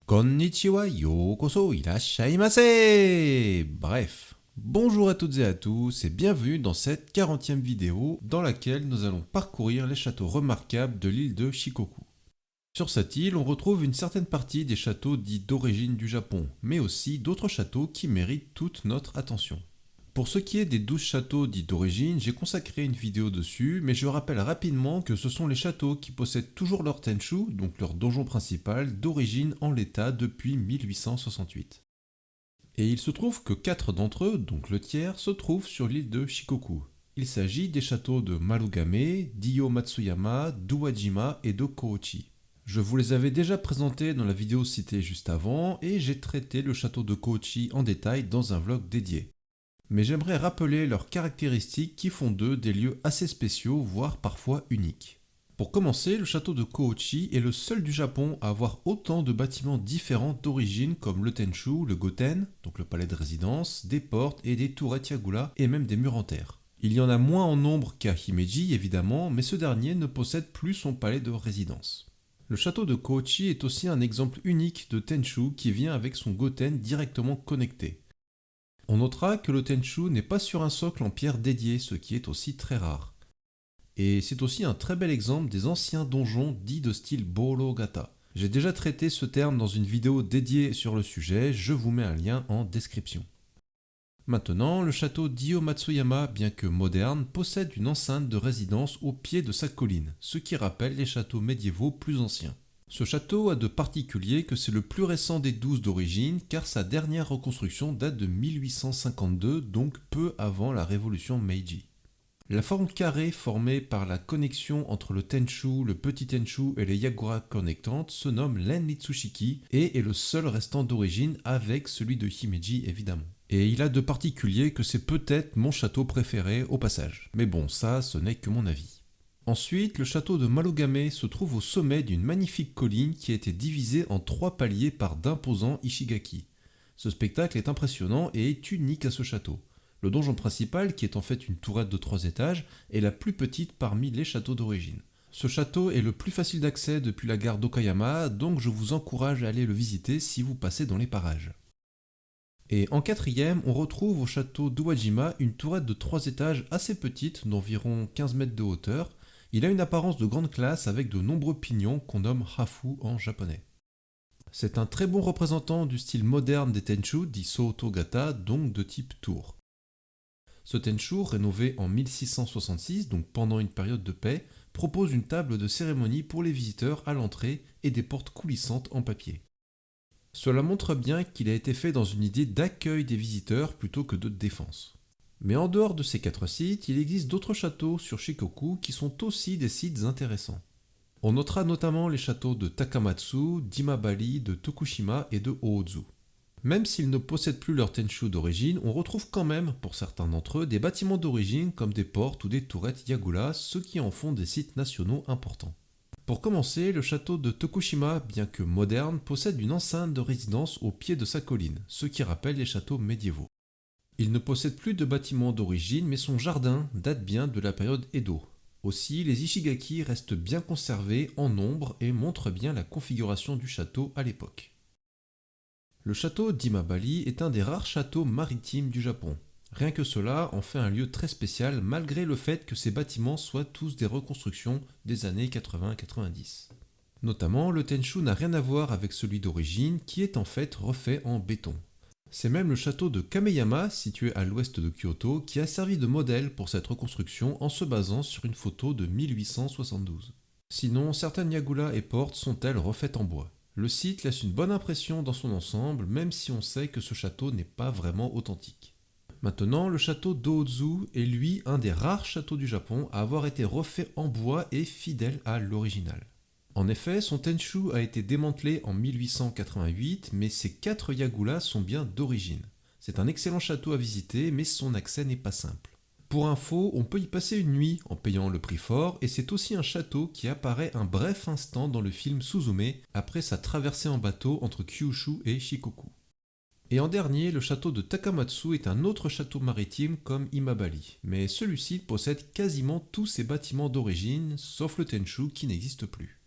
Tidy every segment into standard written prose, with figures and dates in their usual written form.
Konnichiwa, yokoso, irashaimase. Bref, bonjour à toutes et à tous et bienvenue dans cette 40e vidéo dans laquelle nous allons parcourir les châteaux remarquables de l'île de Shikoku. Sur cette île, on retrouve une certaine partie des châteaux dits d'origine du Japon, mais aussi d'autres châteaux qui méritent toute notre attention. Pour ce qui est des 12 châteaux dits d'origine, j'ai consacré une vidéo dessus, mais je rappelle rapidement que ce sont les châteaux qui possèdent toujours leur Tenchu, donc leur donjon principal, d'origine en l'état depuis 1868. Et il se trouve que 4 d'entre eux, donc le tiers, se trouvent sur l'île de Shikoku. Il s'agit des châteaux de Marugame, d'Iyo Matsuyama, d'Uwajima et de Kochi. Je vous les avais déjà présentés dans la vidéo citée juste avant, et j'ai traité le château de Kochi en détail dans un vlog dédié. Mais j'aimerais rappeler leurs caractéristiques qui font d'eux des lieux assez spéciaux, voire parfois uniques. Pour commencer, le château de Kochi est le seul du Japon à avoir autant de bâtiments différents d'origine comme le Tenchu, le Goten, donc le palais de résidence, des portes et des tourelles Yagura et même des murs en terre. Il y en a moins en nombre qu'à Himeji évidemment, mais ce dernier ne possède plus son palais de résidence. Le château de Kochi est aussi un exemple unique de Tenchu qui vient avec son Goten directement connecté. On notera que le Tenchu n'est pas sur un socle en pierre dédié, ce qui est aussi très rare. Et c'est aussi un très bel exemple des anciens donjons dits de style Boro-gata. J'ai déjà traité ce terme dans une vidéo dédiée sur le sujet, je vous mets un lien en description. Maintenant, le château d'Iyo Matsuyama, bien que moderne, possède une enceinte de résidence au pied de sa colline, ce qui rappelle les châteaux médiévaux plus anciens. Ce château a de particulier que c'est le plus récent des 12 d'origine, car sa dernière reconstruction date de 1852, donc peu avant la révolution Meiji. La forme carrée formée par la connexion entre le Tenchu, le petit Tenchu et les Yagura connectantes se nomme l'Enritsushiki et est le seul restant d'origine avec celui de Himeji évidemment. Et il a de particulier que c'est peut-être mon château préféré au passage. Mais bon, ça, ce n'est que mon avis. Ensuite, le château de Marugame se trouve au sommet d'une magnifique colline qui a été divisée en 3 paliers par d'imposants ishigaki. Ce spectacle est impressionnant et est unique à ce château. Le donjon principal, qui est en fait une tourette de 3 étages, est la plus petite parmi les châteaux d'origine. Ce château est le plus facile d'accès depuis la gare d'Okayama, donc je vous encourage à aller le visiter si vous passez dans les parages. Et en quatrième, on retrouve au château d'Uwajima une tourette de 3 étages assez petite, d'environ 15 mètres de hauteur. Il a une apparence de grande classe avec de nombreux pignons qu'on nomme hafu en japonais. C'est un très bon représentant du style moderne des Tenchu, dit Soto-gata, donc de type tour. Ce Tenchu, rénové en 1666, donc pendant une période de paix, propose une table de cérémonie pour les visiteurs à l'entrée et des portes coulissantes en papier. Cela montre bien qu'il a été fait dans une idée d'accueil des visiteurs plutôt que de défense. Mais en dehors de ces 4 sites, il existe d'autres châteaux sur Shikoku qui sont aussi des sites intéressants. On notera notamment les châteaux de Takamatsu, d'Imabari, de Tokushima et de Oozu. Même s'ils ne possèdent plus leur Tenchu d'origine, on retrouve quand même, pour certains d'entre eux, des bâtiments d'origine comme des portes ou des tourettes Yagura, ce qui en font des sites nationaux importants. Pour commencer, le château de Tokushima, bien que moderne, possède une enceinte de résidence au pied de sa colline, ce qui rappelle les châteaux médiévaux. Il ne possède plus de bâtiments d'origine, mais son jardin date bien de la période Edo. Aussi, les ishigaki restent bien conservés en nombre et montrent bien la configuration du château à l'époque. Le château d'Imabari est un des rares châteaux maritimes du Japon. Rien que cela en fait un lieu très spécial malgré le fait que ces bâtiments soient tous des reconstructions des années 80-90. Notamment, le Tenchu n'a rien à voir avec celui d'origine qui est en fait refait en béton. C'est même le château de Kameyama, situé à l'ouest de Kyoto, qui a servi de modèle pour cette reconstruction en se basant sur une photo de 1872. Sinon, certaines Yagura et portes sont-elles refaites en bois. Le site laisse une bonne impression dans son ensemble, même si on sait que ce château n'est pas vraiment authentique. Maintenant, le château d'Ozu est lui un des rares châteaux du Japon à avoir été refait en bois et fidèle à l'original. En effet, son Tenchu a été démantelé en 1888, mais ses 4 Yagura sont bien d'origine. C'est un excellent château à visiter, mais son accès n'est pas simple. Pour info, on peut y passer une nuit en payant le prix fort, et c'est aussi un château qui apparaît un bref instant dans le film Suzume après sa traversée en bateau entre Kyushu et Shikoku. Et en dernier, le château de Takamatsu est un autre château maritime comme Imabari, mais celui-ci possède quasiment tous ses bâtiments d'origine, sauf le Tenchu qui n'existe plus.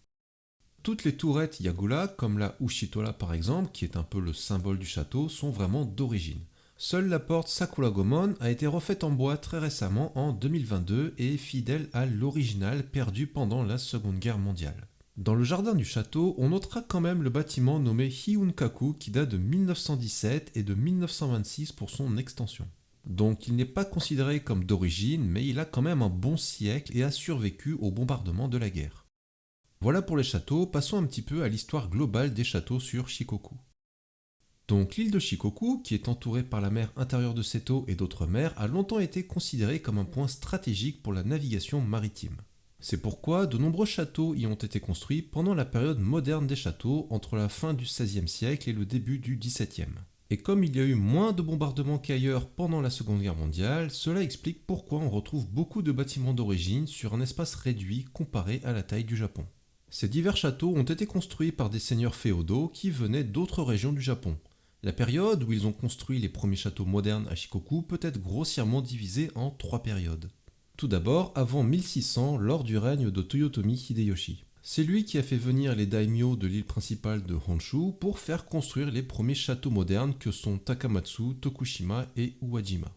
Toutes les tourettes Yagula, comme la Ushitola par exemple, qui est un peu le symbole du château, sont vraiment d'origine. Seule la porte Sakuragomon a été refaite en bois très récemment en 2022 et est fidèle à l'original perdu pendant la Seconde Guerre mondiale. Dans le jardin du château, on notera quand même le bâtiment nommé Hiunkaku qui date de 1917 et de 1926 pour son extension. Donc il n'est pas considéré comme d'origine, mais il a quand même un bon siècle et a survécu au bombardement de la guerre. Voilà pour les châteaux, passons un petit peu à l'histoire globale des châteaux sur Shikoku. Donc l'île de Shikoku, qui est entourée par la mer intérieure de Seto et d'autres mers, a longtemps été considérée comme un point stratégique pour la navigation maritime. C'est pourquoi de nombreux châteaux y ont été construits pendant la période moderne des châteaux, entre la fin du XVIe siècle et le début du XVIIe. Et comme il y a eu moins de bombardements qu'ailleurs pendant la Seconde Guerre mondiale, cela explique pourquoi on retrouve beaucoup de bâtiments d'origine sur un espace réduit comparé à la taille du Japon. Ces divers châteaux ont été construits par des seigneurs féodaux qui venaient d'autres régions du Japon. La période où ils ont construit les premiers châteaux modernes à Shikoku peut être grossièrement divisée en 3 périodes. Tout d'abord, avant 1600, lors du règne de Toyotomi Hideyoshi. C'est lui qui a fait venir les daimyo de l'île principale de Honshu pour faire construire les premiers châteaux modernes que sont Takamatsu, Tokushima et Uwajima.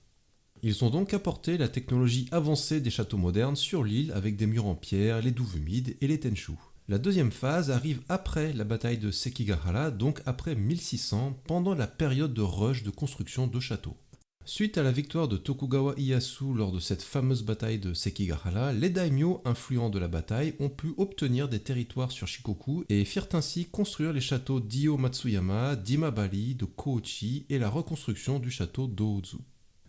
Ils ont donc apporté la technologie avancée des châteaux modernes sur l'île avec des murs en pierre, les douves humides et les tenshu. La deuxième phase arrive après la bataille de Sekigahara, donc après 1600, pendant la période de rush de construction de châteaux. Suite à la victoire de Tokugawa Ieyasu lors de cette fameuse bataille de Sekigahara, les daimyo influents de la bataille ont pu obtenir des territoires sur Shikoku et firent ainsi construire les châteaux d'Io Matsuyama, d'Imabari, de Kouchi et la reconstruction du château d'Ōzu.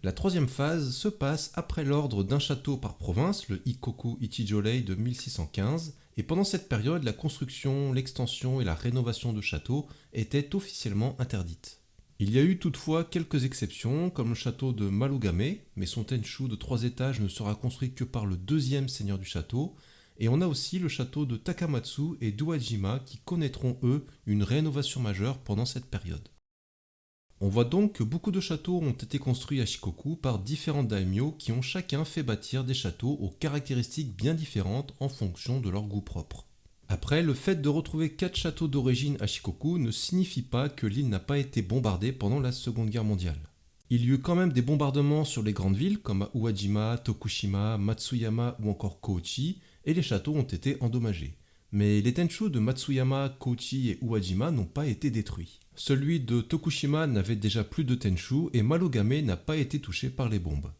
La troisième phase se passe après l'ordre d'un château par province, le Ikoku Ichijorei de 1615, et pendant cette période, la construction, l'extension et la rénovation de châteaux étaient officiellement interdites. Il y a eu toutefois quelques exceptions, comme le château de Marugame, mais son tenshu de 3 étages ne sera construit que par le deuxième seigneur du château, et on a aussi le château de Takamatsu et d'Uwajima qui connaîtront eux une rénovation majeure pendant cette période. On voit donc que beaucoup de châteaux ont été construits à Shikoku par différents daimyo qui ont chacun fait bâtir des châteaux aux caractéristiques bien différentes en fonction de leur goût propre. Après, le fait de retrouver 4 châteaux d'origine à Shikoku ne signifie pas que l'île n'a pas été bombardée pendant la Seconde Guerre mondiale. Il y eut quand même des bombardements sur les grandes villes comme à Uwajima, Tokushima, Matsuyama ou encore Kouchi, et les châteaux ont été endommagés. Mais les tenshu de Matsuyama, Kouchi et Uwajima n'ont pas été détruits. Celui de Tokushima n'avait déjà plus de tenshu et Marugame n'a pas été touché par les bombes.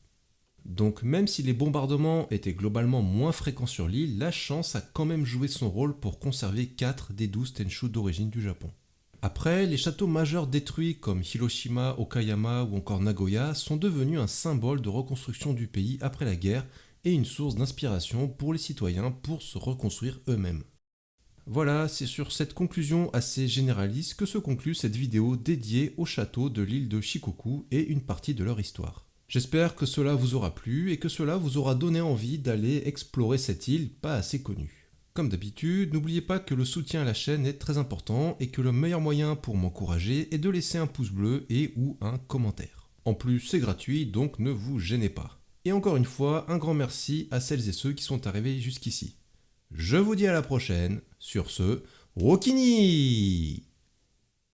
Donc même si les bombardements étaient globalement moins fréquents sur l'île, la chance a quand même joué son rôle pour conserver 4 des 12 tenshu d'origine du Japon. Après, les châteaux majeurs détruits comme Hiroshima, Okayama ou encore Nagoya sont devenus un symbole de reconstruction du pays après la guerre et une source d'inspiration pour les citoyens pour se reconstruire eux-mêmes. Voilà, c'est sur cette conclusion assez généraliste que se conclut cette vidéo dédiée aux châteaux de l'île de Shikoku et une partie de leur histoire. J'espère que cela vous aura plu et que cela vous aura donné envie d'aller explorer cette île pas assez connue. Comme d'habitude, n'oubliez pas que le soutien à la chaîne est très important et que le meilleur moyen pour m'encourager est de laisser un pouce bleu et ou un commentaire. En plus, c'est gratuit, donc ne vous gênez pas. Et encore une fois, un grand merci à celles et ceux qui sont arrivés jusqu'ici. Je vous dis à la prochaine, sur ce, Rokini!